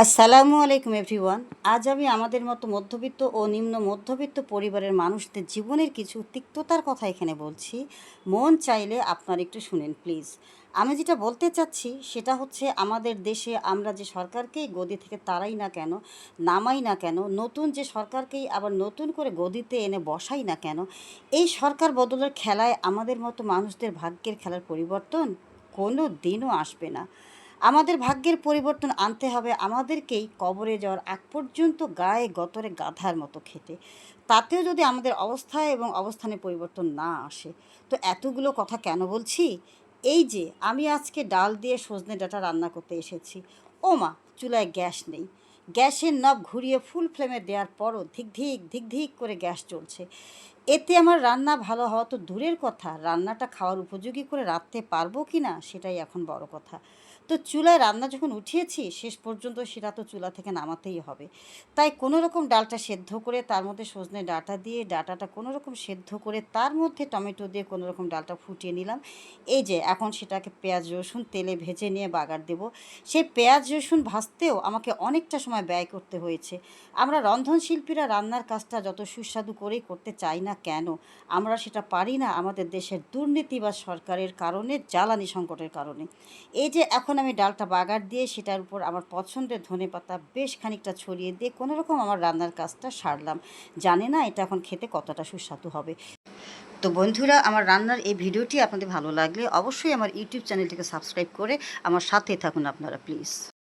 আসসালামু আলাইকুম এভরিওয়ান। আজ আমি আমাদের মতো মধ্যবিত্ত ও নিম্ন মধ্যবিত্ত পরিবারের মানুষদের জীবনের কিছু তিক্ততার কথা এখানে বলছি। মন চাইলে আপনারা একটু শুনেন প্লিজ। আমি যেটা বলতে চাচ্ছি সেটা হচ্ছে, আমাদের দেশে আমরা যে সরকারকেই গদি থেকে তাড়াই না কেন, নামাই না কেন, নতুন যে সরকারকেই আবার নতুন করে গদিতে এনে বসাই না কেন, এই সরকার বদলের খেলায় আমাদের মতো মানুষদের ভাগ্যের খেলার পরিবর্তন কোনো দিনও আসবে না। আমাদের ভাগ্যের পরিবর্তন আনতে হবে আমাদেরকেই কবরে যাওয়ার আগ পর্যন্ত গায়ে গতরে গাধার মতো খেটে। তাতেও যদি আমাদের অবস্থায় এবং অবস্থানে পরিবর্তন না আসে, তো এতগুলো কথা কেন বলছি? এই যে আমি আজকে ডাল দিয়ে সজনে ডাঁটা রান্না করতে এসেছি, ও মা, চুলায় গ্যাস নেই। গ্যাসের নব ঘুরিয়ে ফুল ফ্লেমে দেওয়ার পরও ধিক ধিক ধিক ধিক করে গ্যাস চলছে। এতে আমার রান্না ভালো হওয়া তো দূরের কথা, রান্নাটা খাওয়ার উপযোগী করে রাখতে পারবো কি না সেটাই এখন বড় কথা। তো চুলায় রান্না যখন উঠিয়েছি, শেষ পর্যন্ত সেটা তো চুলা থেকে নামাতেই হবে। তাই কোনো রকম ডালটা সেদ্ধ করে তার মধ্যে সজনে ডাঁটা দিয়ে ডাঁটাটা কোনো রকম সেদ্ধ করে তার মধ্যে টমেটো দিয়ে কোনো রকম ডালটা ফুটিয়ে নিলাম। এই যে এখন সেটাকে পেঁয়াজ রসুন তেলে ভেজে নিয়ে বাগার দেব। সেই পেঁয়াজ রসুন ভাজতেও আমাকে অনেকটা সময় ব্যয় করতে হয়েছে। আমরা রন্ধনশিল্পীরা রান্নার কাজটা যত সুস্বাদু করেই করতে চাই না কেন, আমরা সেটা পারি না আমাদের দেশের দুর্নীতি বা সরকারের কারণে, জ্বালানি সংকটের কারণে। এই যে এখন আমি ডালটা বাগার দিয়ে সেটার উপর আমার পছন্দের ধনেপাতা বেশ খানিকটা ছড়িয়ে দিয়ে কোনো রকম আমার রান্নার কাজটা সারলাম। জানি না এটা এখন খেতে কতটা সুস্বাদু হবে। তো বন্ধুরা, আমার রান্নার এই ভিডিওটি আপনাদের ভালো লাগলে অবশ্যই আমার ইউটিউব চ্যানেলটিকে সাবস্ক্রাইব করে আমার সাথে থাকুন আপনারা প্লিজ।